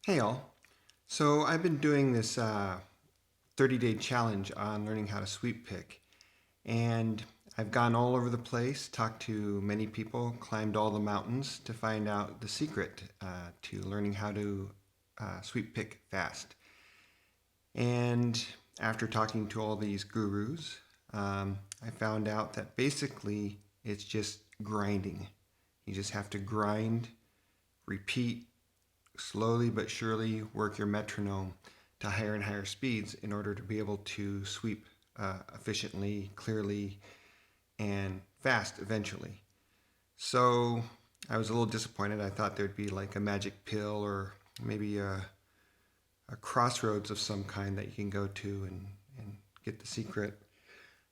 Hey all. So I've been doing this 30-day challenge on learning how to sweep pick. And I've gone all over the place, talked to many people, climbed all the mountains to find out the secret to learning how to sweep pick fast. And after talking to all these gurus, I found out that basically it's just grinding. You just have to grind, repeat, slowly but surely work your metronome to higher and higher speeds in order to be able to sweep efficiently, clearly, and fast eventually. So I was a little disappointed. I thought there'd be like a magic pill or maybe a crossroads of some kind that you can go to and get the secret.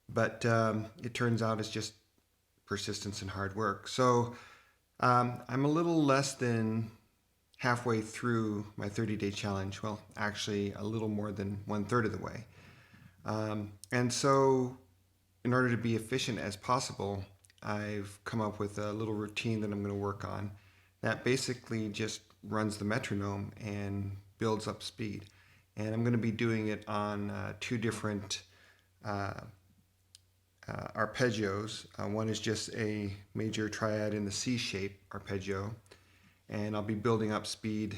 But it turns out it's just persistence and hard work. So I'm a little less than halfway through my 30-day challenge. Well, actually, a little more than 1/3 of the way. And so, in order to be efficient as possible, I've come up with a little routine that I'm going to work on that basically just runs the metronome and builds up speed. And I'm going to be doing it on two different uh, arpeggios. One is just a major triad in the C shape arpeggio, and I'll be building up speed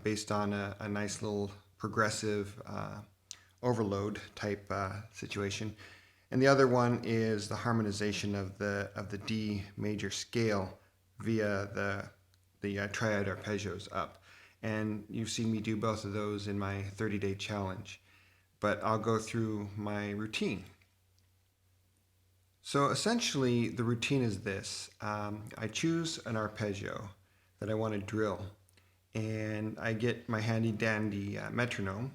based on a nice little progressive overload type situation. And the other one is the harmonization of the D major scale via the triad arpeggios up. And you've seen me do both of those in my 30-day challenge, but I'll go through my routine. So essentially, the routine is this. I choose an arpeggio that I want to drill, and I get my handy dandy metronome,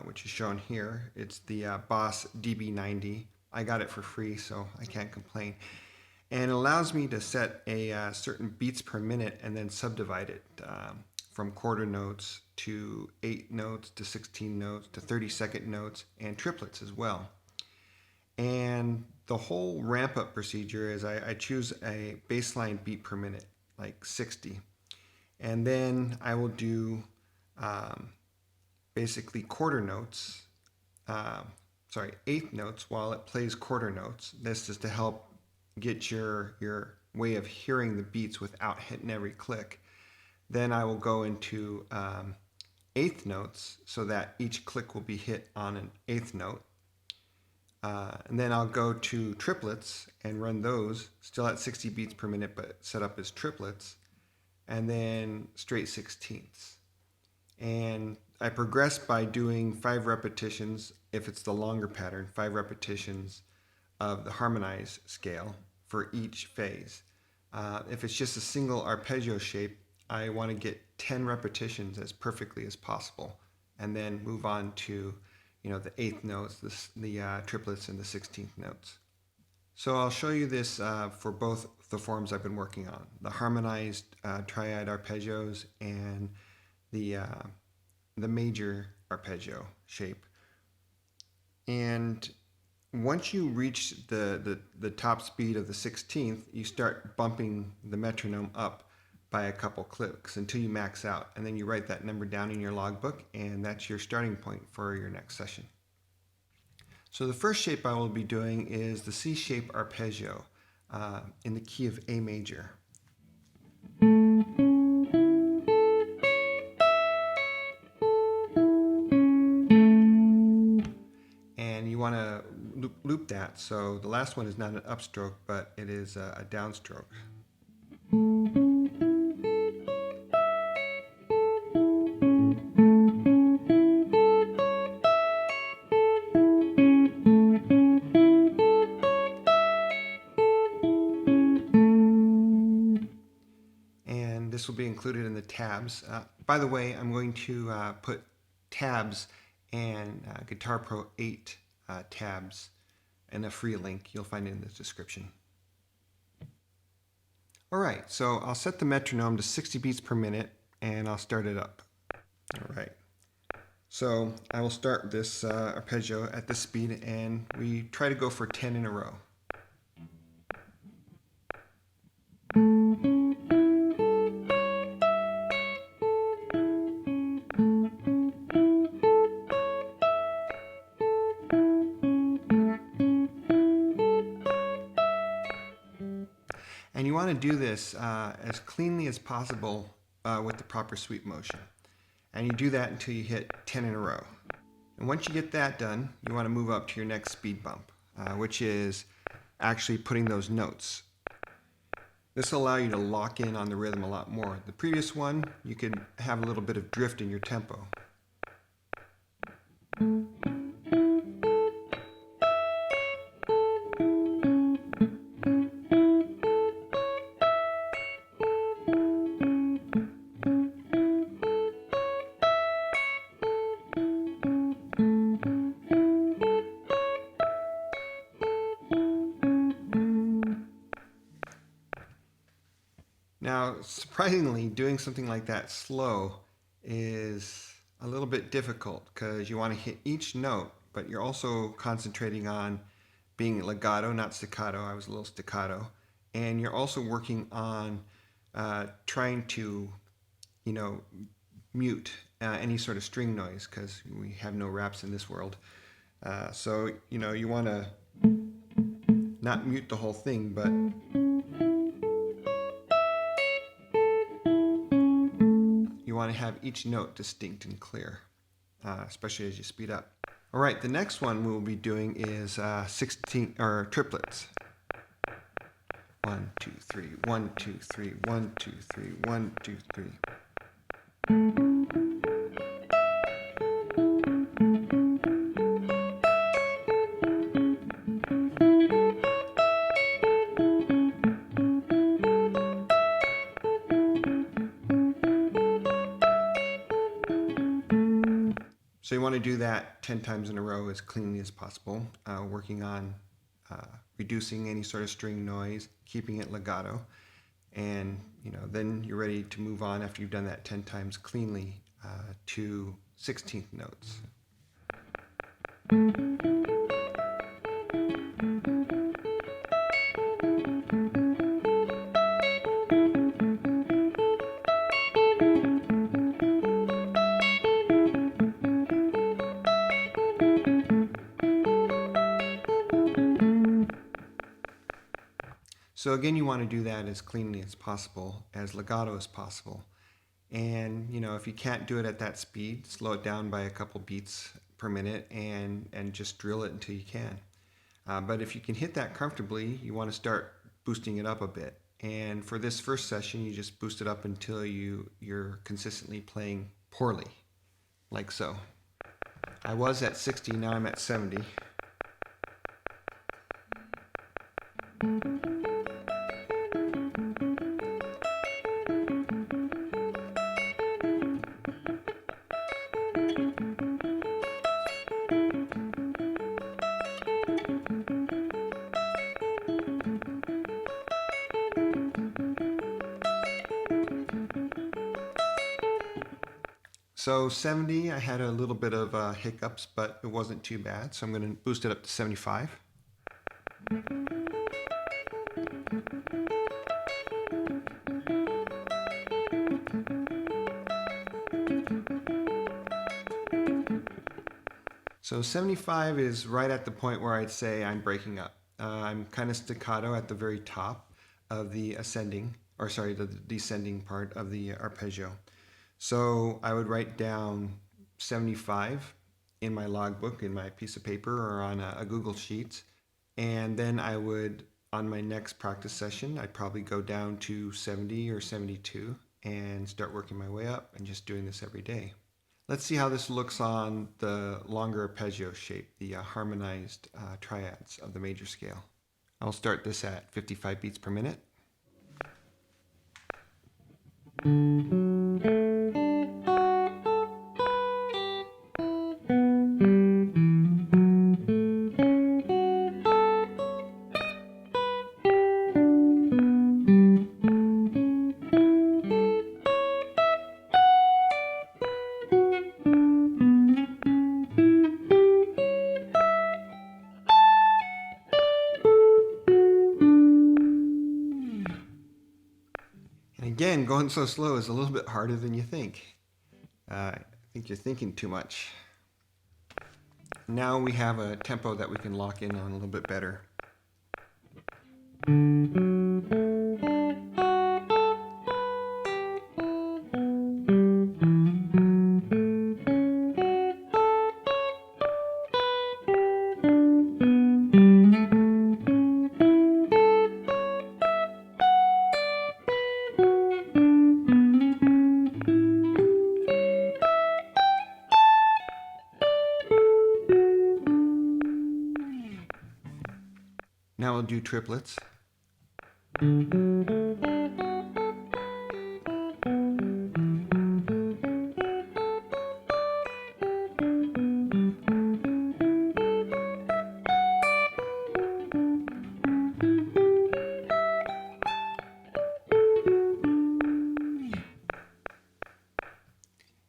which is shown here. It's the Boss DB90. I got it for free, so I can't complain. And it allows me to set a certain beats per minute and then subdivide it from quarter notes to 8 notes to 16 notes to 30-second notes and triplets as well. And the whole ramp up procedure is I choose a baseline beat per minute, like 60. And then I will do basically quarter notes, eighth notes while it plays quarter notes. This is to help get your way of hearing the beats without hitting every click. Then I will go into eighth notes so that each click will be hit on an eighth note. And then I'll go to triplets and run those, still at 60 beats per minute, but set up as triplets, and then straight sixteenths. And I progress by doing 5 repetitions, if it's the longer pattern, 5 repetitions of the harmonized scale for each phase. If it's just a single arpeggio shape, I want to get 10 repetitions as perfectly as possible, and then move on to the eighth notes, the triplets, and the 16th notes. So I'll show you this for both the forms I've been working on, the harmonized triad arpeggios and the major arpeggio shape. And once you reach the top speed of the 16th, you start bumping the metronome up by a couple clicks until you max out, and then you write that number down in your logbook, and that's your starting point for your next session. So the first shape I will be doing is the C shape arpeggio in the key of A major. And you want to loop that, so the last one is not an upstroke, but it is a downstroke. And this will be included in the tabs. By the way, I'm going to put tabs and Guitar Pro 8 tabs and a free link. You'll find it in the description. All right, so I'll set the metronome to 60 beats per minute, and I'll start it up. All right. So I will start this arpeggio at this speed, and we try to go for 10 in a row. to do this as cleanly as possible with the proper sweep motion. And you do that until you hit 10 in a row. And once you get that done, you want to move up to your next speed bump, which is actually putting those notes. This will allow you to lock in on the rhythm a lot more. The previous one, you could have a little bit of drift in your tempo. Now, surprisingly, doing something like that slow is a little bit difficult because you want to hit each note, but you're also concentrating on being legato, not staccato. I was a little staccato. And you're also working on trying to, mute any sort of string noise because we have no raps in this world. So, you want to not mute the whole thing, but you want to have each note distinct and clear, especially as you speed up. All right, the next one we'll be doing is 16 or triplets. 1, 2, 3, 1, 2, 3, 1, 2, 3, 1, 2, 3. So you want to do that 10 times in a row as cleanly as possible, working on reducing any sort of string noise, keeping it legato, and then you're ready to move on after you've done that 10 times cleanly to 16th notes. So again, you want to do that as cleanly as possible, as legato as possible. And if you can't do it at that speed, slow it down by a couple beats per minute and just drill it until you can. But if you can hit that comfortably, you want to start boosting it up a bit. And for this first session, you just boost it up until you're consistently playing poorly, like so. I was at 60, now I'm at 70. So 70, I had a little bit of hiccups, but it wasn't too bad. So I'm going to boost it up to 75. So 75 is right at the point where I'd say I'm breaking up. I'm kind of staccato at the very top of the the descending part of the arpeggio. So I would write down 75 in my logbook, in my piece of paper, or on a Google Sheets. And then I would, on my next practice session, I'd probably go down to 70 or 72 and start working my way up and just doing this every day. Let's see how this looks on the longer arpeggio shape, the harmonized triads of the major scale. I'll start this at 55 beats per minute. Again, going so slow is a little bit harder than you think. I think you're thinking too much. Now we have a tempo that we can lock in on a little bit better. Now we'll do triplets. And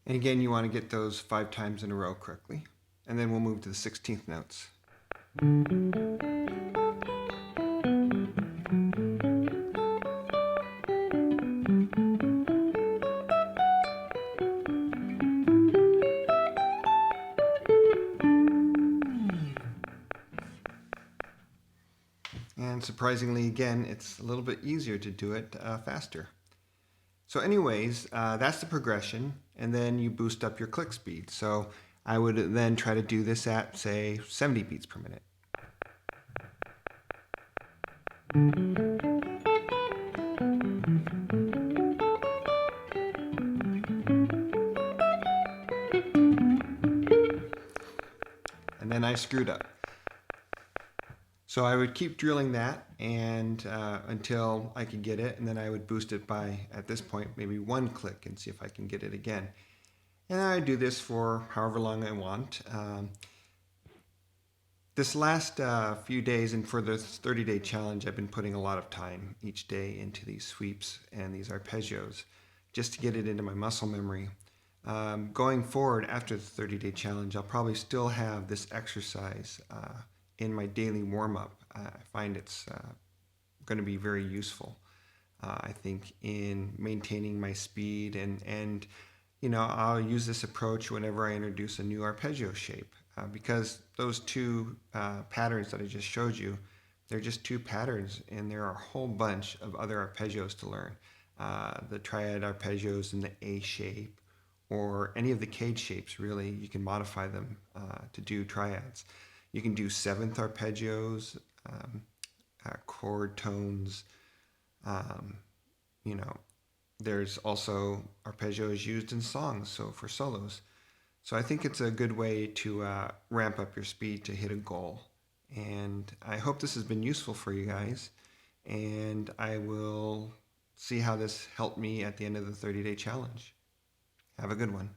again, you want to get those 5 times in a row correctly. And then we'll move to the 16th notes. And surprisingly, again, it's a little bit easier to do it faster. So anyways, that's the progression, and then you boost up your click speed. So I would then try to do this at, say, 70 beats per minute. And then I screwed up. So I would keep drilling that and until I could get it, and then I would boost it by, at this point, maybe 1 click and see if I can get it again. And I do this for however long I want. This last few days and for the 30-day challenge, I've been putting a lot of time each day into these sweeps and these arpeggios just to get it into my muscle memory. Going forward after the 30-day challenge, I'll probably still have this exercise in my daily warm-up. I find it's going to be very useful, I think, in maintaining my speed, and you know, I'll use this approach whenever I introduce a new arpeggio shape because those 2 patterns that I just showed you, they're just 2 patterns, and there are a whole bunch of other arpeggios to learn. The triad arpeggios in the A shape, or any of the cage shapes, really. You can modify them to do triads. You can do 7th arpeggios, chord tones. You know, there's also arpeggios used in songs, so for solos. So I think it's a good way to ramp up your speed to hit a goal. And I hope this has been useful for you guys. And I will see how this helped me at the end of the 30-day challenge. Have a good one.